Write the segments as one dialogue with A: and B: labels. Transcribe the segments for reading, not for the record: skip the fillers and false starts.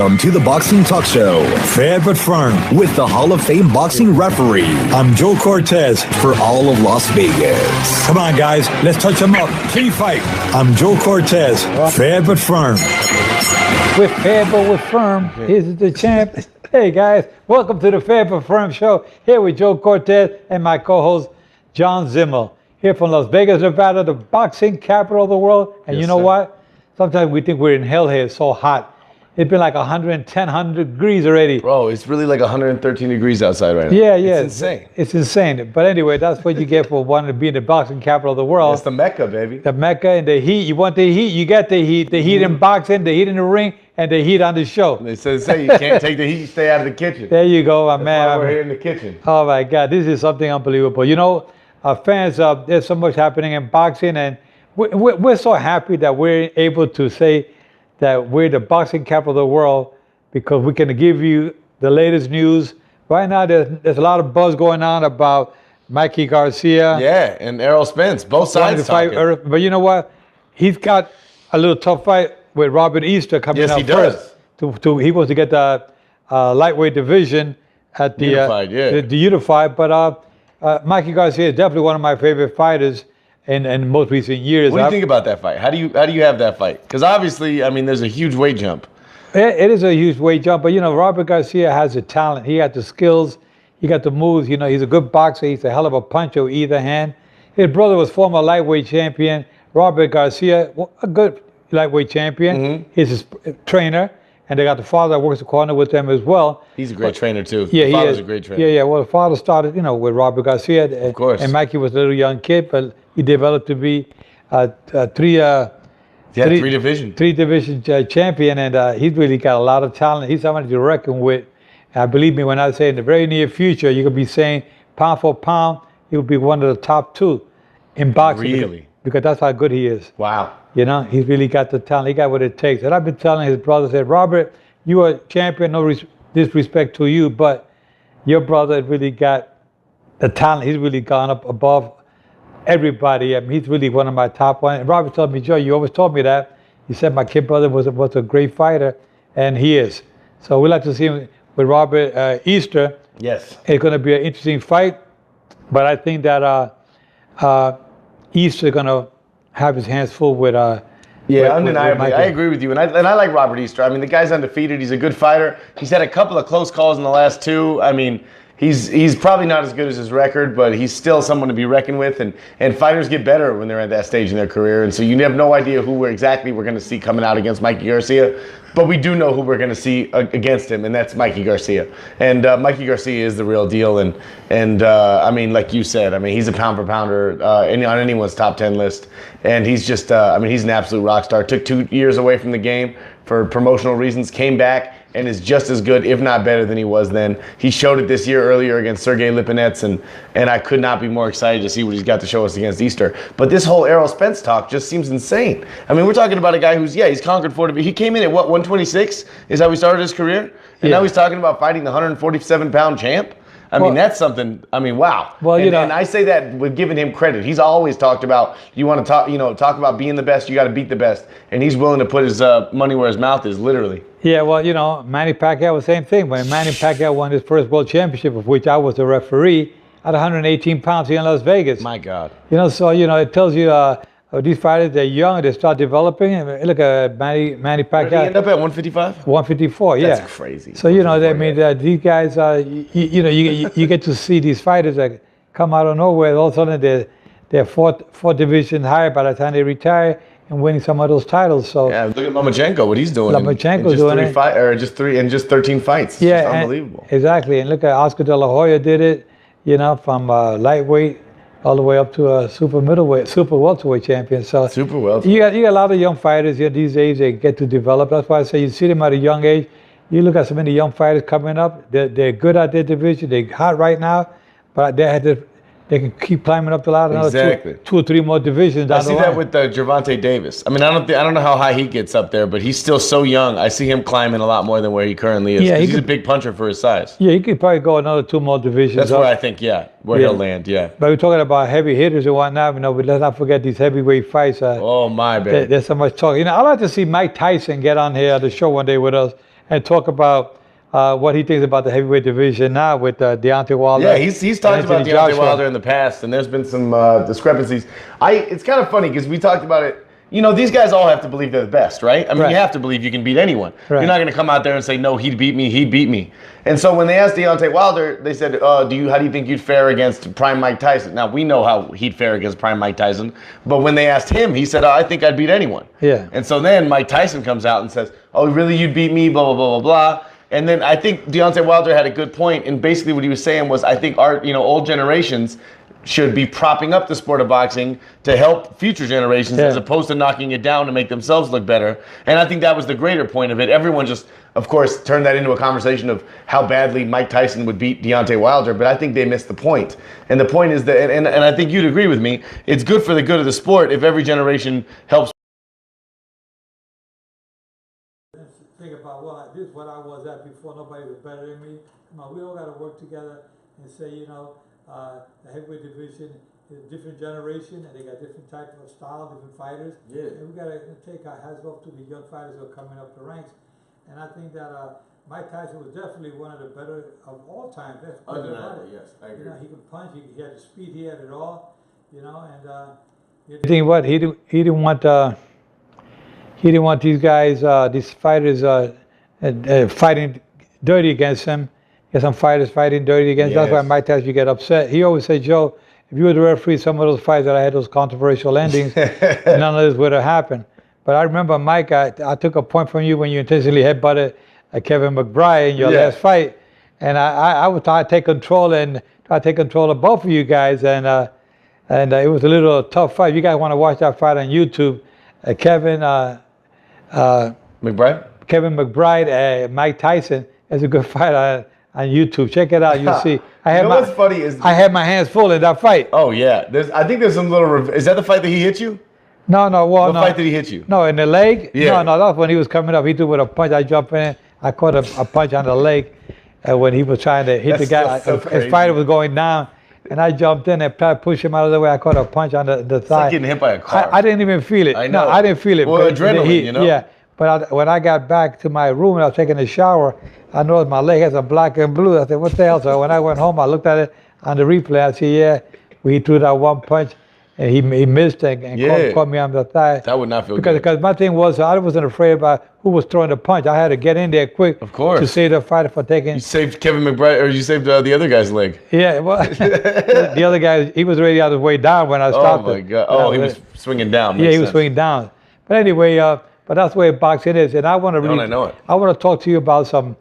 A: Welcome to the Boxing Talk Show, fair but firm, with the Hall of Fame boxing referee. I'm Joe Cortez for all of Las Vegas. Come on, guys, let's touch them up. Key fight. I'm Joe Cortez, fair but firm.
B: With fair but with firm, here's the champ. Hey, guys, welcome to the Fair but Firm Show. Here with Joe Cortez and my co-host, John Zemel. Here from Las Vegas, Nevada, the boxing capital of the world. And
C: Yes,
B: you know
C: sir.
B: what? Sometimes we think we're in hell here. It's so hot. It's been like 110, 100 degrees already.
C: Bro, it's really like 113 degrees outside right now.
B: Yeah.
C: It's insane.
B: It's insane. But anyway, that's what you get for wanting to be in the boxing capital of the world.
C: It's the Mecca, baby.
B: The Mecca and the heat. You want the heat, you get the heat. The heat in boxing, the heat in the ring, and the heat on the show.
C: They say you can't take the heat, you stay out of the kitchen.
B: There you go, my
C: That's
B: man.
C: why we're here in the kitchen.
B: Oh my God, this is something unbelievable. You know, fans, there's so much happening in boxing, and we're so happy that we're able to say that we're the boxing capital of the world because we can give you the latest news. Right now, there's a lot of buzz going on about Mikey Garcia.
C: Yeah, and Errol Spence, both sides talking.
B: But you know what? He's got a little tough fight with Robert Easter coming
C: Yes,
B: up
C: he does.
B: first. He wants to get the lightweight division at the
C: Unified, yeah.
B: the Unified. But Mikey Garcia is definitely one of my favorite fighters in most recent years.
C: What do you think about that fight? How do you have that fight? Because obviously, I mean, there's a huge weight jump.
B: It is a huge weight jump, but you know, Robert Garcia has the talent. He got the skills. He got the moves. You know, he's a good boxer. He's a hell of a puncher with either hand. His brother was former lightweight champion Robert Garcia, a good lightweight champion.
C: Mm-hmm.
B: He's his trainer, and they got the father that works the corner with them as well.
C: He's a great trainer, too.
B: Yeah,
C: The
B: he
C: father's
B: is.
C: a great trainer.
B: Yeah. Well, the father started, you know, with Robert Garcia. Of
C: course.
B: And Mikey was a little young kid, but he developed to be
C: Three division
B: champion, and he's really got a lot of talent. He's somebody to reckon with. Believe me when I say in the very near future, you could be saying pound for pound, he'll be one of the top two in boxing.
C: Really?
B: Because that's how good he is.
C: Wow.
B: You know, he's really got the talent. He got what it takes. And I've been telling his brother, said, Robert, you are a champion, no disrespect to you, but your brother really got the talent. He's really gone up above everybody. I mean, he's really one of my top ones. And Robert told me, Joe, you always told me that. He said my kid brother was a great fighter, and he is. So we'd like to see him with Robert Easter.
C: Yes.
B: It's going to be an interesting fight, but I think that Easter going to have his hands full with.
C: Yeah, undeniably. I agree with you. And I like Robert Easter. I mean, the guy's undefeated. He's a good fighter. He's had a couple of close calls in the last two. I mean, he's probably not as good as his record, but he's still someone to be reckoned with. And fighters get better when they're at that stage in their career. And so you have no idea who we're going to see coming out against Mikey Garcia. But we do know who we're going to see against him, and that's Mikey Garcia. And Mikey Garcia is the real deal. And I mean, like you said, I mean, he's a pound for pounder on anyone's top 10 list. And he's just, I mean, he's an absolute rock star. Took 2 years away from the game for promotional reasons, came back, and is just as good, if not better, than he was then. He showed it this year earlier against Sergey Lipinets, and I could not be more excited to see what he's got to show us against Easter. But this whole Errol Spence talk just seems insane. I mean, we're talking about a guy who's, he's conquered 40. He came in at, 126 is how he started his career? And now he's talking about fighting the 147-pound champ? I mean, that's something. I mean, wow.
B: Well,
C: and I say that with giving him credit. He's always talked about you want to talk about being the best. You got to beat the best, and he's willing to put his money where his mouth is, literally.
B: Yeah, well, you know, Manny Pacquiao was the same thing. When Manny Pacquiao won his first world championship, of which I was a referee, at 118 pounds here in Las Vegas.
C: My God.
B: You know, so it tells you these fighters, they're young, they start developing. I mean, look at Manny Pacquiao.
C: Where did he end up at 155?
B: 154, yeah.
C: That's crazy.
B: So I mean, these guys, you get to see these fighters that come out of nowhere. All of a sudden, they're fourth division higher by the time they retire and winning some of those titles. So
C: yeah, look at Lomachenko, what he's doing.
B: Lomachenko's doing it.
C: Just 13 fights.
B: Yeah,
C: it's unbelievable.
B: Exactly, and look at Oscar De La Hoya did it. You know, from lightweight all the way up to a super welterweight champion. So
C: super welterweight.
B: You got a lot of young fighters here these days. They get to develop. That's why I say you see them at a young age. You look at so many young fighters coming up. They're good at their division. They're hot right now, but they can keep climbing up the ladder. Another two or three more divisions down
C: I see
B: the line.
C: that with Gervonta Davis. I mean, I don't know how high he gets up there, but he's still so young. I see him climbing a lot more than where he currently is. Yeah, he's a big puncher for his size.
B: Yeah, he could probably go another 2 more divisions.
C: That's where I think, he'll land. Yeah.
B: But we're talking about heavy hitters and whatnot. But let's not forget these heavyweight fights.
C: Oh my, baby.
B: There's so much talk. I'd like to see Mike Tyson get on here at the show one day with us and talk about what he thinks about the heavyweight division now with Deontay Wilder.
C: Yeah, he's talked about Deontay Wilder in the past, and there's been some discrepancies. It's kind of funny because we talked about it. You know, these guys all have to believe they're the best, right? I mean, you have to believe you can beat anyone. Right. You're not going to come out there and say, no, he'd beat me. And so when they asked Deontay Wilder, they said, how do you think you'd fare against prime Mike Tyson? Now, we know how he'd fare against prime Mike Tyson, but when they asked him, he said, I think I'd beat anyone.
B: Yeah.
C: And so then Mike Tyson comes out and says, oh, really, you'd beat me, blah, blah, blah, blah, blah. And then I think Deontay Wilder had a good point, and basically what he was saying was, I think our old generations should be propping up the sport of boxing to help future generations as opposed to knocking it down to make themselves look better. And I think that was the greater point of it. Everyone just, of course, turned that into a conversation of how badly Mike Tyson would beat Deontay Wilder, but I think they missed the point. And the point is that, and I think you'd agree with me, it's good for the good of the sport if every generation helps.
B: Think about, well, this is what I was at before. Nobody was better than me. Come on, we all got to work together and say, the heavyweight division is a different generation, and they got different types of style, different fighters. Yeah. And we got to take our hats off to the young fighters who are coming up the ranks. And I think that Mike Tyson was definitely one of the better of all time.
C: Undeniably, yes, I agree.
B: He could punch. He had the speed. He had it all. And I think what he didn't want these guys, these fighters, fighting dirty against him. Get some fighters fighting dirty against. That's why Mike Tyson get upset. He always said, Joe, if you were the referee, some of those fights that I had those controversial endings, none of this would have happened. But I remember, Mike, I took a point from you when you intentionally headbutted Kevin McBride in your last fight, and I would try to take control of both of you guys, and it was a little tough fight. You guys want to watch that fight on YouTube? Kevin McBride, Mike Tyson. It's a good fight on YouTube. Check it out. You'll see.
C: What's funny is
B: I had my hands full in that fight.
C: Oh yeah. I think there's some little. Is that the fight that he hit you?
B: No. What
C: fight did he hit you?
B: No, in the leg.
C: Yeah.
B: No. That's when he was coming up. He threw with a punch. I jumped in. I caught a punch on the leg when he was trying to hit the guy. His fighter was going down, and I jumped in and pushed him out of the way. I caught a punch on the thigh.
C: It's like getting hit by a car.
B: I didn't even feel it.
C: I know.
B: No, I didn't feel it.
C: Well, adrenaline,
B: Yeah. But when I got back to my room and I was taking a shower, I noticed my leg had some black and blue. I said, what the hell? So when I went home, I looked at it on the replay. I said, he threw that one punch, and he missed and caught me on the thigh.
C: That would not feel
B: good. Because my thing was, I wasn't afraid about who was throwing the punch. I had to get in there quick.
C: Of course.
B: To save the fighter from taking.
C: You saved Kevin McBride, or you saved the other guy's leg.
B: Yeah, well, the other guy, he was already on his way down when I stopped him.
C: Oh, my God. He was swinging down.
B: Yeah, he was swinging down. But anyway, but that's the way boxing is, and I want to
C: I know it.
B: I want to talk to you about some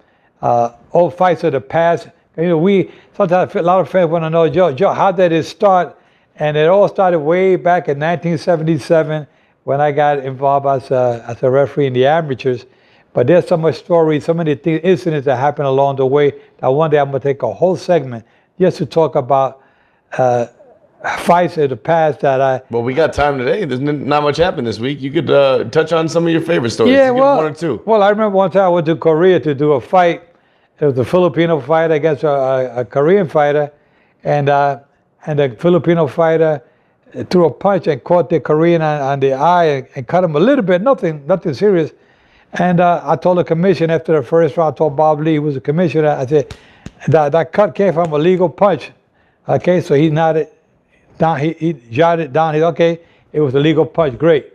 B: old fights of the past. Sometimes a lot of fans want to know, Joe, how did it start? And it all started way back in 1977 when I got involved as a referee in the amateurs. But there's so much stories, so many incidents that happened along the way that one day I'm going to take a whole segment just to talk about fights of the past that I...
C: Well, we got time today. There's not much happened this week. You could touch on some of your favorite stories.
B: Yeah, well,
C: one or two.
B: Well, I remember one time I went to Korea to do a fight. It was a Filipino fight against a Korean fighter, and the Filipino fighter threw a punch and caught the Korean on the eye and cut him a little bit, nothing serious. And I told the commission after the first round, I told Bob Lee, who was the commissioner, I said, that cut came from a legal punch. Okay, so he nodded down, he jotted down, he said, okay, it was a legal punch, great.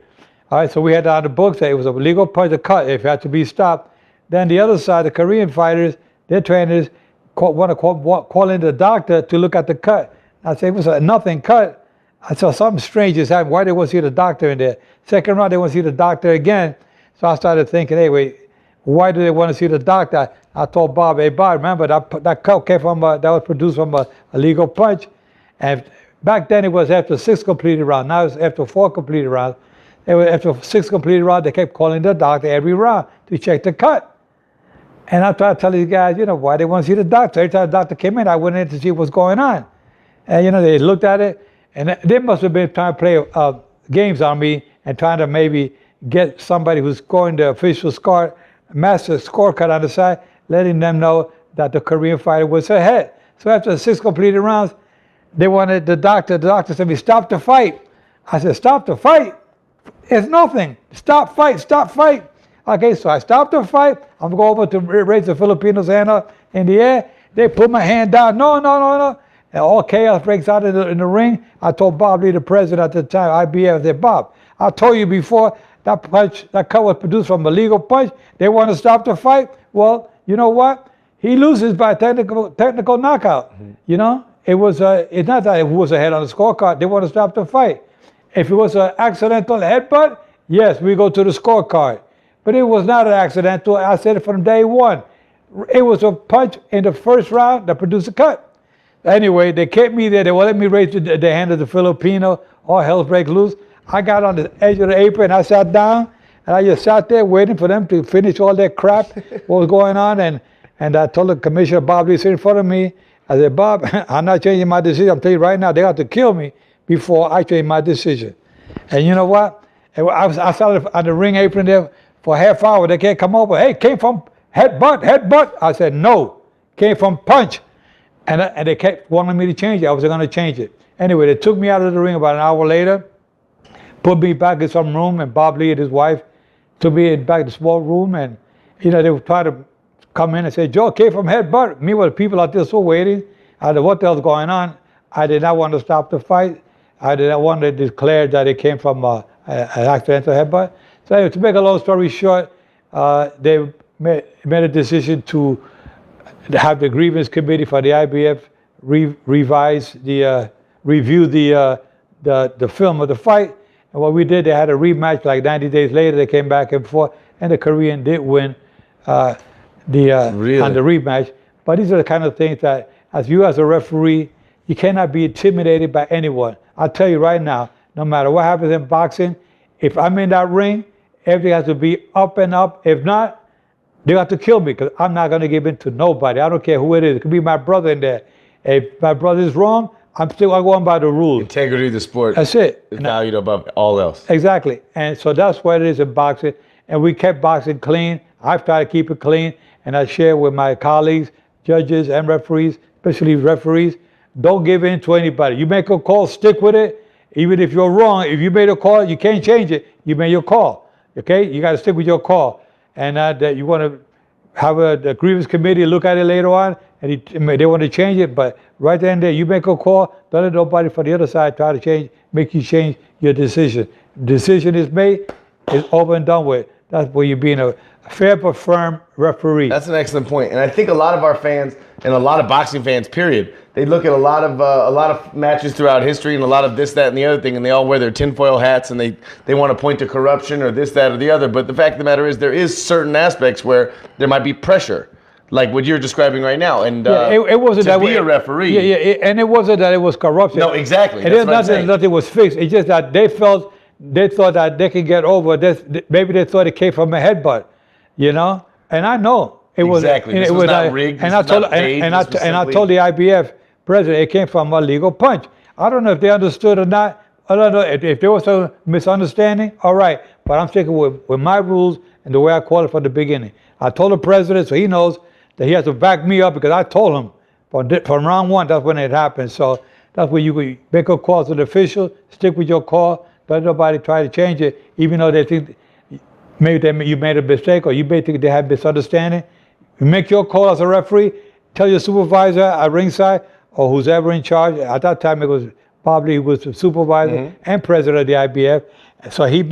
B: All right, so we had on the books that it was a legal punch, a cut, if it had to be stopped. Then the other side, the Korean fighters, their trainers want to call in the doctor to look at the cut. I said, it was a nothing cut. I saw something strange is happening. Why they want to see the doctor in there? Second round, they want to see the doctor again. So I started thinking, hey, wait, why do they want to see the doctor? I told Bob, hey, Bob, remember that cut came from that was produced from a legal punch. And back then it was after 6 completed rounds. Now it's after 4 completed rounds. After 6 completed rounds, they kept calling the doctor every round to check the cut. And I tried to tell these guys, why they want to see the doctor. Every time the doctor came in, I went in to see what's going on. And, they looked at it, and they must have been trying to play games on me and trying to maybe get somebody who's scoring the official master scorecard on the side, letting them know that the Korean fighter was ahead. So after 6 completed rounds, they wanted the doctor said, stop the fight. I said, stop the fight? It's nothing. Stop fight. Okay, so I stopped the fight. I'm going over to raise the Filipinos' hand up in the air. They put my hand down. No. And all chaos breaks out in the ring. I told Bob Lee, the president at the time, IBF, I said, Bob, I told you before, that cut was produced from a legal punch. They want to stop the fight. Well, you know what? He loses by technical knockout. You know, it's not that it was a head on the scorecard. They want to stop the fight. If it was an accidental headbutt, yes, we go to the scorecard. But it was not an accidental. I said it from day one. It was a punch in the first round that produced a cut. Anyway, they kept me there. They won't let me raise the hand of the Filipino. All hell break loose. I got on the edge of the apron. I sat down, and I just sat there waiting for them to finish all that crap, what was going on. And I told the commissioner, Bob Lee, sitting in front of me, I said, Bob, I'm not changing my decision. I'm telling you right now, they have to kill me before I change my decision. And you know what? I sat on the ring apron there for a half hour. They can't come over. Hey, came from headbutt. I said, no, came from punch. And they kept wanting me to change it. I was going to change it. Anyway, they took me out of the ring about an hour later, put me back in some room, and Bob Lee and his wife took me back to the small room, and they would try to come in and say, Joe came from headbutt. Meanwhile, the people out there still waiting. I don't know what the hell's going on. I did not want to stop the fight. I did not want to declare that it came from an accidental headbutt. So anyway, to make a long story short, they made a decision to have the grievance committee for the IBF review the film of the fight. And what we did, they had a rematch like 90 days later. They came back and forth, and the Korean did win on the rematch. But these are the kind of things that, as a referee, you cannot be intimidated by anyone. I'll tell you right now, no matter what happens in boxing, if I'm in that ring, everything has to be up and up. If not, they have to kill me, because I'm not going to give in to nobody. I don't care who it is. It could be my brother in there. If my brother is wrong, I'm still going by the rules.
C: Integrity of the sport.
B: That's it.
C: Is valued above all else.
B: Exactly. And so that's what it is in boxing. And we kept boxing clean. I've tried to keep it clean. And I share with my colleagues, judges and referees, especially referees, don't give in to anybody. You make a call, stick with it. Even if you're wrong, if you made a call, you can't change it. You made your call. Okay? You got to stick with your call. And that you want to have the grievance committee look at it later on, and they want to change it. But right then and there, you make a call. Don't let nobody from the other side try to make you change your decision. Decision is made. It's over and done with. That's where you're being a fair but firm referee.
C: That's an excellent point. And I think a lot of our fans, and a lot of boxing fans, period, they look at a lot of matches throughout history and a lot of this, that, and the other thing, and they all wear their tinfoil hats, and they want to point to corruption or this, that, or the other. But the fact of the matter is, there is certain aspects where there might be pressure, like what you're describing right now. And
B: it wasn't
C: to
B: that
C: be
B: way.
C: A referee.
B: And it wasn't that it was corruption.
C: No, exactly.
B: It is nothing was fixed. It's just that they thought that they could get over this. Maybe they thought it came from a headbutt, And I know it was
C: exactly. This was not rigged.
B: And I told the IBF president it came from a legal punch. I don't know if they understood or not. I don't know if there was a misunderstanding. All right, but I'm sticking with my rules and the way I called it from the beginning. I told the president, so he knows that he has to back me up, because I told him from round one that's when it happened. So that's where you make a call to the official, stick with your call. Don't let nobody try to change it, even though they think maybe you made a mistake or you may think they had misunderstanding. You make your call as a referee. Tell your supervisor at ringside or who's ever in charge. At that time, it was Bob Lee, who was the supervisor and president of the IBF. So I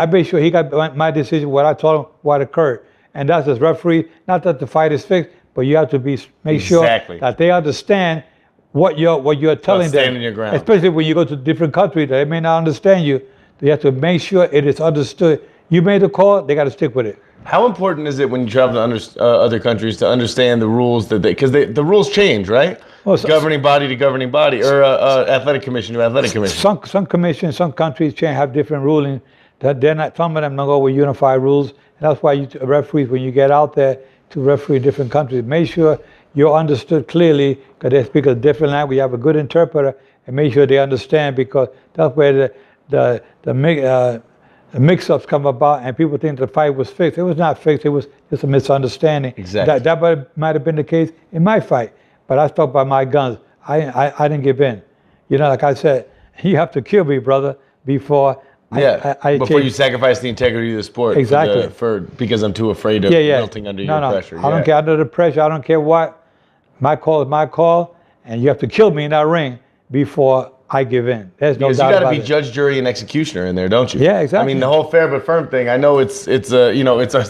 B: made sure he got my decision, what I told him, what occurred. And that's as referee, not that the fight is fixed, but you have to make sure that they understand what you're telling them.
C: Stand in your ground.
B: Especially when you go to different countries, they may not understand you. You have to make sure it is understood. You made the call, they got to stick with it.
C: How important is it when you travel to other countries to understand the rules because the rules change, right? Well, governing body to governing body, or athletic commission to athletic commission.
B: Some commissions, some countries have different ruling. That they're not. Some of them don't go with unified rules, and that's why referees, when you get out there to referee different countries, make sure you're understood clearly, because they speak a different language. You have a good interpreter, and make sure they understand, because that's where the mix-ups come about, and people think the fight was fixed. It was not fixed. It was just a misunderstanding.
C: Exactly.
B: That might have been the case in my fight, but I stuck by my guns. I didn't give in. Like I said, you have to kill me, brother, before
C: Before you sacrifice the integrity of the sport.
B: Exactly.
C: Because I'm too afraid of melting under your pressure.
B: I don't care under the pressure. I don't care what. My call is my call, and you have to kill me in that ring before I give in. There's no doubt about it. Because you got to
C: be judge, jury, and executioner in there, don't you?
B: Yeah, exactly.
C: I mean, the whole fair but firm thing. I know it's the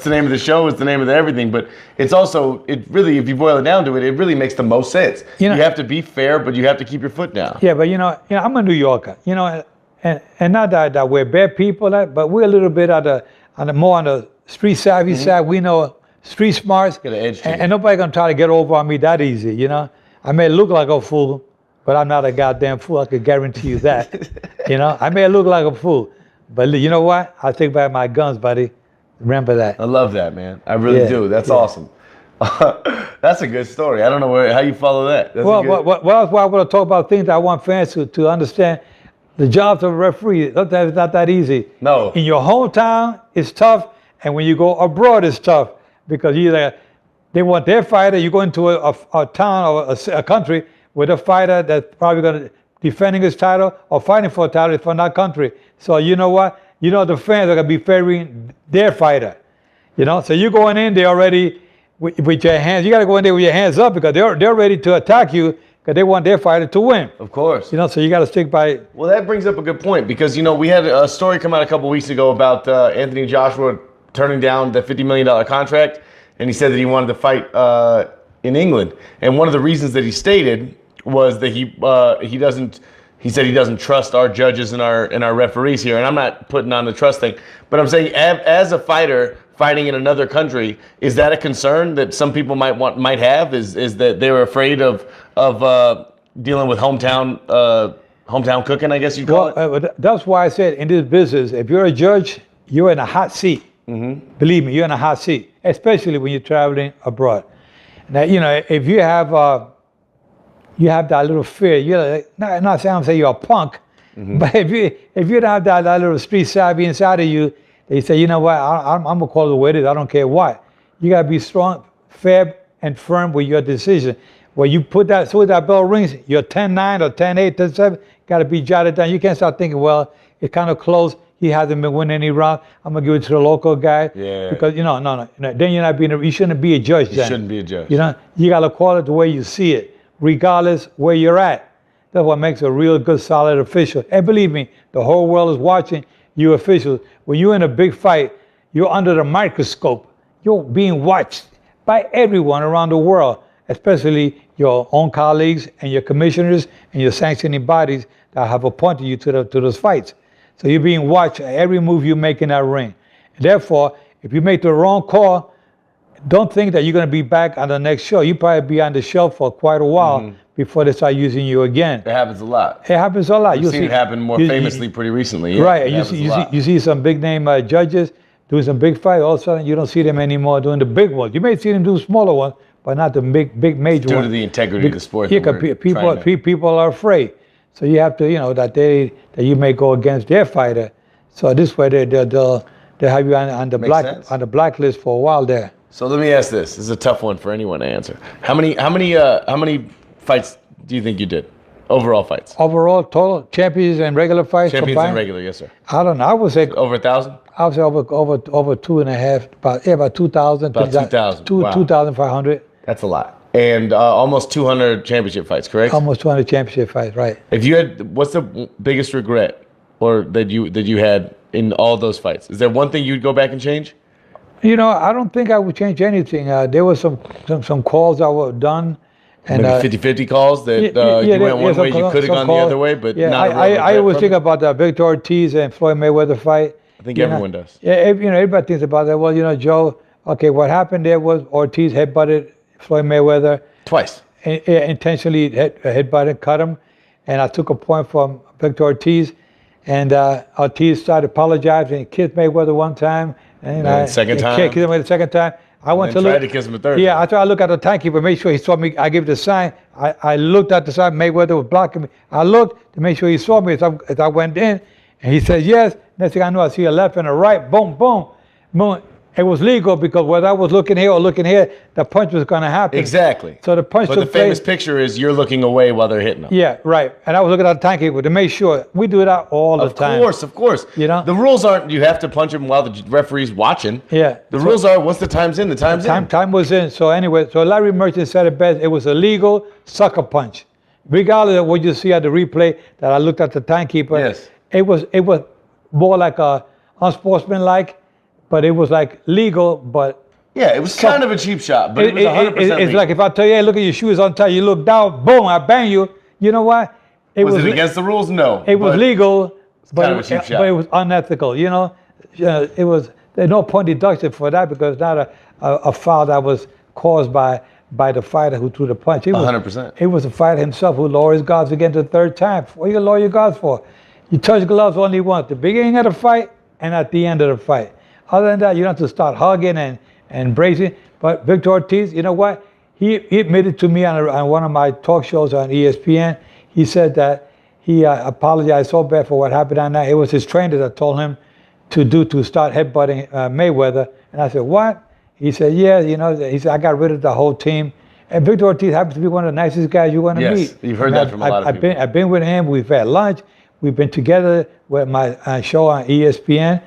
C: name of the show, it's the name of everything, but it's also it really, if you boil it down to it, it really makes the most sense. You have to be fair, but you have to keep your foot down.
B: Yeah, but I'm a New Yorker. And not that we're bad people, but we're a little bit more on the street savvy side. We know street smarts,
C: get an edge to
B: and nobody gonna try to get over on me that easy. I may look like a fool, but I'm not a goddamn fool. I can guarantee you that. I may look like a fool, but you know what? I take back my guns, buddy. Remember that.
C: I love that, man. I really do. That's awesome. That's a good story. I don't know how you follow that. That's
B: why I want to talk about things that I want fans to understand. The job of a referee is not that easy.
C: No.
B: In your hometown, it's tough, and when you go abroad, it's tough because they want their fighter. You go into a town or a country with a fighter that's probably going to defending his title or fighting for a title from that country. So you know what? The fans are going to be favoring their fighter. So you're going in there already with your hands. You got to go in there with your hands up because they're ready to attack you because they want their fighter to win.
C: Of course.
B: So you got to stick by.
C: Well, that brings up a good point because, we had a story come out a couple weeks ago about Anthony Joshua turning down the $50 million contract, and he said that he wanted to fight in England. And one of the reasons that he stated was that he said he doesn't trust our judges and our referees here. And I'm not putting on the trust thing, but I'm saying as a fighter fighting in another country, is that a concern that some people might have? Is that they're afraid of dealing with hometown cooking, I guess you'd call it?
B: That's why I said in this business, if you're a judge, you're in a hot seat. Mm-hmm. Believe me, you're in a hot seat, especially when you're traveling abroad. Now, if you have that little fear, you're not saying I'm saying you're a punk, but if you don't have that little street savvy inside of you, they say, you know what, I'm gonna call it the way it is. I don't care what. You gotta be strong, fair, and firm with your decision. When you put that, so that bell rings, you're 10-9 or 10-8, 10-7, gotta be jotted down. You can't start thinking, well, it's kind of close. He hasn't been winning any round. I'm gonna give it to the local guy.
C: Yeah.
B: Because no. Then you're not you shouldn't be a judge.
C: You shouldn't be a judge.
B: You gotta call it the way you see it, regardless where you're at. That's what makes a real good, solid official. And believe me, the whole world is watching you officials. When you're in a big fight, you're under the microscope. You're being watched by everyone around the world, especially your own colleagues and your commissioners and your sanctioning bodies that have appointed you to those fights. So you're being watched every move you make in that ring. And therefore, if you make the wrong call, don't think that you're going to be back on the next show. You probably be on the shelf for quite a while before they start using you again.
C: It happens a lot.
B: It happens a lot.
C: You've seen it happen more famously pretty recently. Yeah,
B: right. You see some big name judges doing some big fights. All of a sudden, you don't see them anymore doing the big ones. You may see them do smaller ones, but not the big major ones.
C: Due to the integrity of the sport.
B: Yeah, people are afraid. So you have to, that you may go against their fighter. So this way they'll have you on the blacklist for a while there.
C: So let me ask this. This is a tough one for anyone to answer. How many fights do you think you did? Overall fights.
B: Overall, total champions and regular fights.
C: Champions
B: combined?
C: and regular, yes, sir.
B: I don't know. I would say
C: over 1,000.
B: I would say over 2.5. About 2,000.
C: About 2,000. Wow.
B: 2,500.
C: That's a lot. And almost 200 championship fights, correct?
B: Almost 200 championship fights, right.
C: If you had, what's the biggest regret, or that you had in all those fights? Is there one thing you'd go back and change?
B: I don't think I would change anything. There were some calls that were done. And
C: maybe 50-50 calls that you went one way, you could have gone the other way, but not
B: I always think about the Victor Ortiz and Floyd Mayweather fight.
C: I think everyone does.
B: Yeah, everybody thinks about that. Well, Joe, okay, what happened there was Ortiz headbutted Floyd Mayweather.
C: Twice.
B: Intentionally headbutted, cut him. And I took a point from Victor Ortiz. And Ortiz started apologizing and kissed Mayweather one time. And
C: second time.
B: Kissed him the second time. I went to
C: tried to kiss him a third time.
B: Yeah, I tried to look at the timekeeper, make sure he saw me. I gave the sign. I looked at the sign. Mayweather was blocking me. I looked to make sure he saw me as I went in. And he said, yes. Next thing I know, I see a left and a right. Boom, boom. Boom. it was legal because whether I was looking here or looking here, the punch was going to happen.
C: Exactly.
B: So the punch
C: But
B: took
C: the famous
B: place.
C: picture is you're looking away while they're hitting them.
B: Yeah, right. And I was looking at the timekeeper to make sure. We do that all the time.
C: Of course.
B: You know?
C: The rules aren't you have to punch him while the referee's watching.
B: Yeah.
C: The rules are once the time's in, the time's in.
B: Time was in. So anyway, so Larry Merchant said it best. It was a legal sucker punch. Regardless of what you see at the replay that I looked at the timekeeper.
C: Yes.
B: It was more like a unsportsmanlike, but it was like legal, but
C: Yeah, it was kind of a cheap shot, but it was 100%
B: it's
C: legal.
B: like if I tell you, hey, look at your shoes untied, you look down, boom, I bang you. You know what?
C: Was it against the rules? No.
B: It was legal,
C: kind of a cheap shot.
B: but it was unethical. You know, it was there's no point deduction for that because it's not a foul that was caused by the fighter who threw the punch.
C: 100%.
B: It was the fighter himself who lowered his guards again the third time. What are you gonna lower your guards for? You touch gloves only once, the beginning of the fight and at the end of the fight. Other than that, you don't have to start hugging and embracing. But Victor Ortiz, you know what? He admitted to me on one of my talk shows on ESPN. He said that he apologized so bad for what happened on that. It was his trainer that told him to start headbutting Mayweather. And I said, what? He said, yeah, you know, he said, I got rid of the whole team. And Victor Ortiz happens to be one of the nicest guys you want to meet.
C: Yes, you've heard that from a lot of people.
B: I've been with him. We've had lunch. We've been together with my show on ESPN.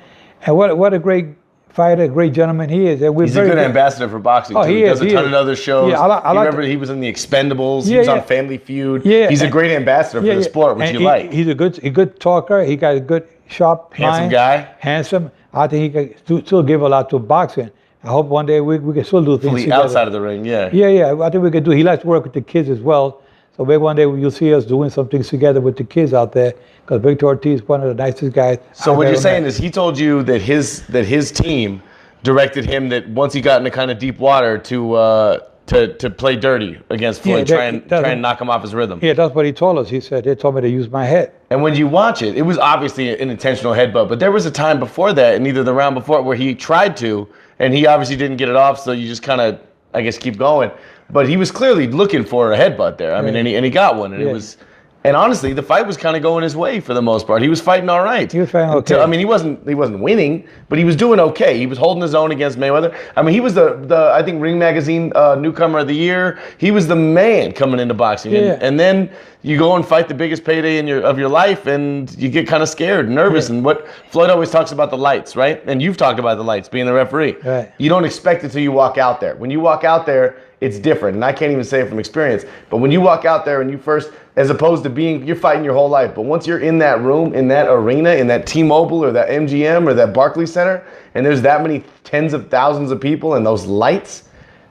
B: And what a great fighter, great gentleman he is. And
C: He's a good ambassador for boxing, too.
B: He
C: does a ton of other shows.
B: Yeah, I
C: remember he was in the Expendables. He was on Family Feud.
B: Yeah,
C: he's a great ambassador for the sport, which you like.
B: He's a good talker. He got a good, sharp
C: handsome
B: mind.
C: Guy.
B: Handsome. I think he can still give a lot to boxing. I hope one day we can still do things together.
C: Outside of the ring, yeah.
B: Yeah. I think we can do. He likes to work with the kids as well. So maybe one day you'll see us doing some things together with the kids out there. Because Victor Ortiz is one of the nicest guys.
C: So what you're saying is he told you that his team directed him that once he got into kind of deep water to play dirty against Floyd, try and knock him off his rhythm.
B: Yeah, that's what he told us. He said they told me to use my head.
C: And when you watch it, it was obviously an intentional headbutt, but there was a time before that, and either the round before where he tried to, and he obviously didn't get it off, so you just kind of, I guess, keep going. But he was clearly looking for a headbutt there. I mean, and he got one, and it was. And honestly, the fight was kind of going his way for the most part. He was fighting all right.
B: He was fighting okay.
C: I mean, he wasn't winning, but he was doing okay. He was holding his own against Mayweather. I mean, he was the I think Ring Magazine newcomer of the year. He was the man coming into boxing.
B: Yeah.
C: And then you go and fight the biggest payday of your life, and you get kind of scared, nervous. And what Floyd always talks about the lights, right? And you've talked about the lights, being the referee.
B: Right.
C: You don't expect it till you walk out there. When you walk out there, it's different. And I can't even say it from experience. But when you walk out there and you first, as opposed to you're fighting your whole life. But once you're in that room, in that arena, in that T-Mobile or that MGM or that Barclays Center, and there's that many tens of thousands of people and those lights,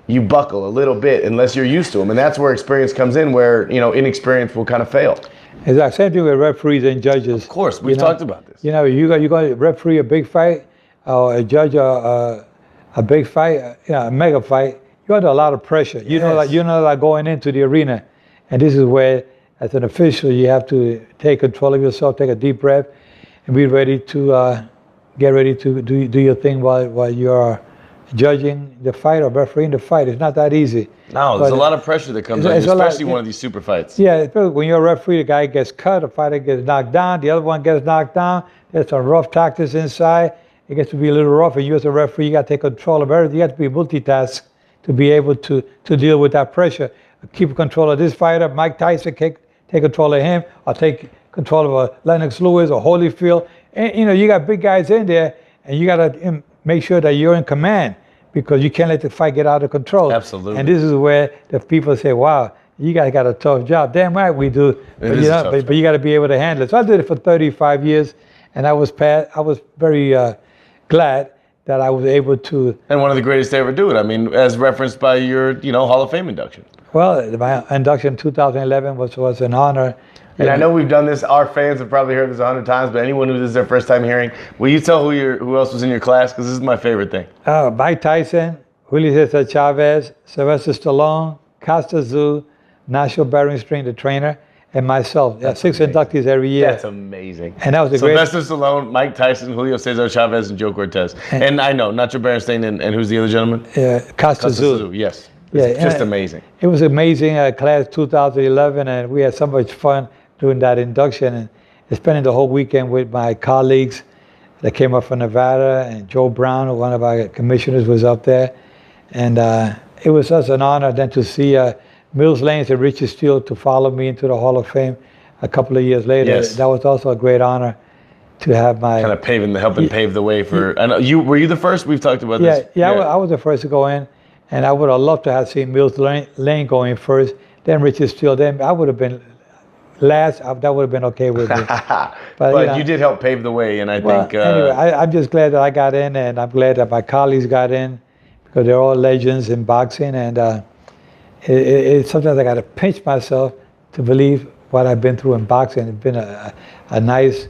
C: you buckle a little bit unless you're used to them. And that's where experience comes in, where, inexperience will kind of fail.
B: Exactly. Same thing with referees and judges.
C: Of course, we've talked about this.
B: You got to referee a big fight or judge a big fight, a mega fight. You're under a lot of pressure. You know, like going into the arena, and this is where, as an official, you have to take control of yourself, take a deep breath, and be ready to get ready to do your thing while you're judging the fight or refereeing the fight. It's not that easy.
C: No, there's a lot of pressure that comes in, especially one of these super fights.
B: Yeah, when you're a referee, the guy gets cut, the fighter gets knocked down, the other one gets knocked down. There's some rough tactics inside. It gets to be a little rough, and you as a referee, you got to take control of everything. You have to be multitask to be able to deal with that pressure. Keep control of this fighter. Mike Tyson, take control of him, or take control of Lennox Lewis or Holyfield. And, you got big guys in there, and you got to make sure that you're in command, because you can't let the fight get out of control.
C: Absolutely.
B: And this is where the people say, wow, you guys got a tough job. Damn right we do. But you got to be able to handle it. So I did it for 35 years, and I was very glad that I was able to.
C: And one of the greatest to ever do it. I mean, as referenced by your, Hall of Fame induction.
B: Well, my induction in 2011 was an honor.
C: And I know we've done this. Our fans have probably heard this 100 times, but anyone who this is their first time hearing, will you tell who else was in your class? Because this is my favorite thing.
B: Mike Tyson, Julio Cesar Chavez, Sylvester Stallone, Costa Zoo, National Berenstein, the trainer, and myself. That's 6 inductees every year.
C: That's amazing.
B: And that was
C: Sylvester Stallone, Mike Tyson, Julio Cesar Chavez, and Joe Cortez. And I know, Nacho Berenstein, and who's the other gentleman?
B: Costa Zoo.
C: Yes.
B: Yeah,
C: just amazing.
B: It was amazing, class 2011, and we had so much fun doing that induction and spending the whole weekend with my colleagues, that came up from Nevada, and Joe Brown, one of our commissioners, was up there. And it was such an honor then to see Mills Lanes and Richard Steele to follow me into the Hall of Fame a couple of years later.
C: Yes.
B: That was also a great honor to have my...
C: Kind of helping pave the way for... I know were you the first? We've talked about this.
B: Yeah, I was the first to go in, and I would have loved to have seen Mills Lane go in first, then Richard Steele, then I would have been last. That would have been okay with me.
C: But you did help pave the way, and I think...
B: Anyway, I'm just glad that I got in, and I'm glad that my colleagues got in, because they're all legends in boxing, and sometimes I got to pinch myself to believe what I've been through in boxing. It's been a nice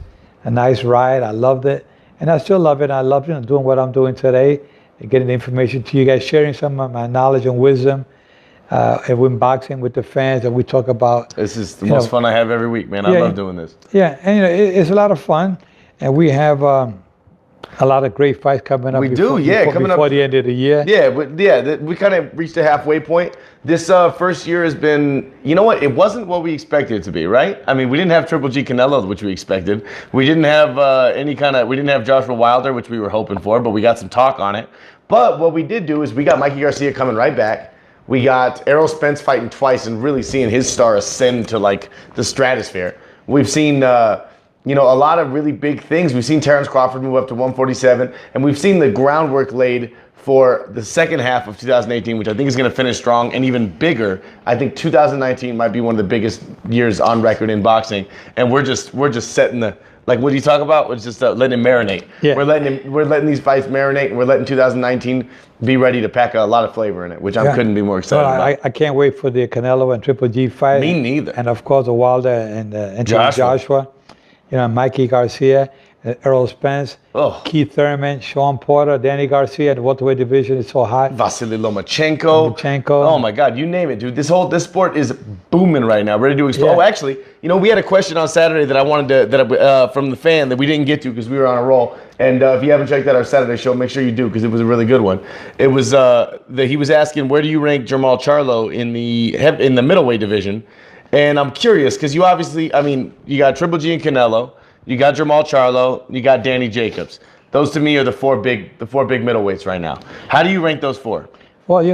B: ride. I loved it, and I still love it. I love doing what I'm doing today, and getting the information to you guys, sharing some of my knowledge and wisdom, and when boxing with the fans, and we talk about.
C: This is the most fun I have every week, man. I love doing this.
B: Yeah, and it's a lot of fun, and we have a lot of great fights coming up.
C: Before
B: the end of the year.
C: Yeah, but we kind of reached a halfway point. This first year has been, you know what? It wasn't what we expected it to be, right? I mean, we didn't have Triple G Canelo, which we expected. We didn't have we didn't have Joshua Wilder, which we were hoping for, but we got some talk on it. But what we did do is we got Mikey Garcia coming right back. We got Errol Spence fighting twice and really seeing his star ascend to like the stratosphere. We've seen a lot of really big things. We've seen Terrence Crawford move up to 147, and we've seen the groundwork laid for the second half of 2018, which I think is going to finish strong and even bigger. I think 2019 might be one of the biggest years on record in boxing, and we're just setting the, like, what do you talk about? It's just letting him marinate. Yeah. We're letting these fights marinate, and we're letting 2019 be ready to pack a lot of flavor in it, which I couldn't be more excited about.
B: I can't wait for the Canelo and Triple G fight.
C: Me neither.
B: And of course the Wilder and Joshua. Mikey Garcia, Errol Spence, Keith Thurman, Sean Porter, Danny Garcia. The welterweight division is so hot.
C: Vasily Lomachenko. Oh my God, you name it, dude. This sport is booming right now, ready to explode. Yeah. Oh, actually, we had a question on Saturday that I wanted to from the fan that we didn't get to because we were on a roll. And if you haven't checked out our Saturday show, make sure you do because it was a really good one. It was that he was asking, where do you rank Jermall Charlo in the middleweight division? And I'm curious because you obviously, you got Triple G and Canelo, you got Jermall Charlo, you got Danny Jacobs. Those to me are the four big middleweights right now. How do you rank those four?
B: Well,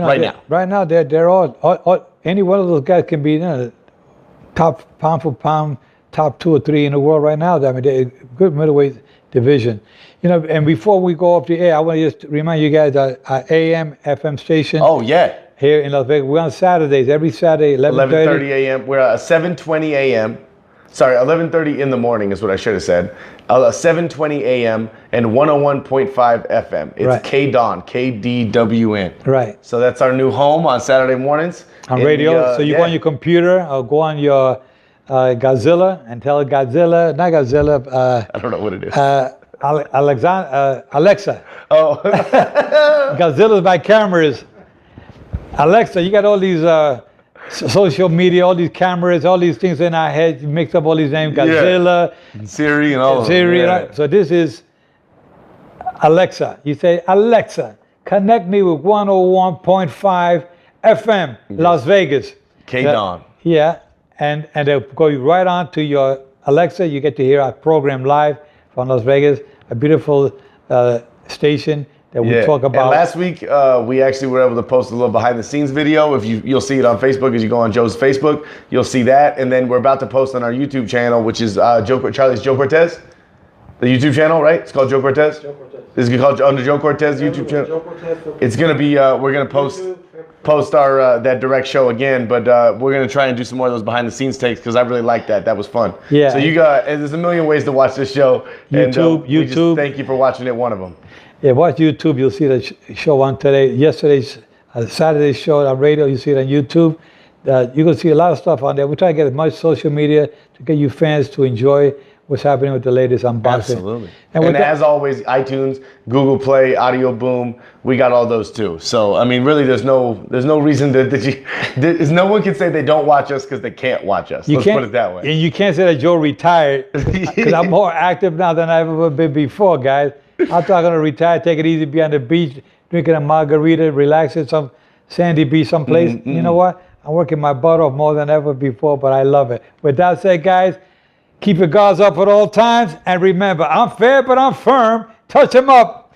B: right now they're all any one of those guys can be top pound for pound, top 2 or 3 in the world right now. I mean, they're a good middleweight division. And before we go off the air, I want to just remind you guys our AM FM station.
C: Oh yeah.
B: Here in Las Vegas, we're on Saturdays. Every Saturday,
C: 11:30 a.m. We're at 7:20 a.m. Sorry, 11:30 in the morning is what I should have said. 7:20 a.m. and 101.5 FM. It's right. KDWN, KDWN.
B: Right.
C: So that's our new home on Saturday mornings.
B: On radio. So you go on your computer or go on your Godzilla and tell Godzilla, not Godzilla.
C: I don't know what it is.
B: Alexa.
C: Oh.
B: Godzilla's my cameras. Alexa, you got all these social media, all these cameras, all these things in our head. You mix up all these names, Godzilla,
C: and Siri, and all of them.
B: Siri, right? So this is Alexa. You say, Alexa, connect me with 101.5 FM, Las Vegas.
C: K-Don.
B: Yeah, and they'll go right on to your Alexa. You get to hear our program live from Las Vegas, a beautiful station that we talk about.
C: And last week, we actually were able to post a little behind-the-scenes video. You'll see it on Facebook as you go on Joe's Facebook. You'll see that, and then we're about to post on our YouTube channel, which is Charlie's Joe Cortez, the YouTube channel, right? It's called Joe Cortez. Joe Cortez. This is called under Joe Cortez YouTube channel. Joe Cortez. It's gonna be. We're gonna post our that direct show again, but we're gonna try and do some more of those behind-the-scenes takes because I really like that. That was fun.
B: Yeah.
C: So there's a million ways to watch this show.
B: YouTube.
C: We just thank you for watching it. One of them.
B: Yeah, watch YouTube. You'll see the show on yesterday's Saturday's show on radio. You see it on YouTube. You're going to see a lot of stuff on there. We try to get as much social media to get you fans to enjoy what's happening with the latest unboxing.
C: Absolutely. And as always, iTunes, Google Play, Audio Boom, we got all those too. So, really, there's no reason no one can say they don't watch us because they can't watch us. Let's put it that way.
B: And you can't say that Joe retired because I'm more active now than I've ever been before, guys. I'm talking to retire, take it easy, be on the beach, drinking a margarita, relaxing some sandy beach someplace. Mm-hmm. You know what? I'm working my butt off more than ever before, but I love it. With that said, guys, Keep your guards up at all times. And remember, I'm fair, but I'm firm. Touch him up.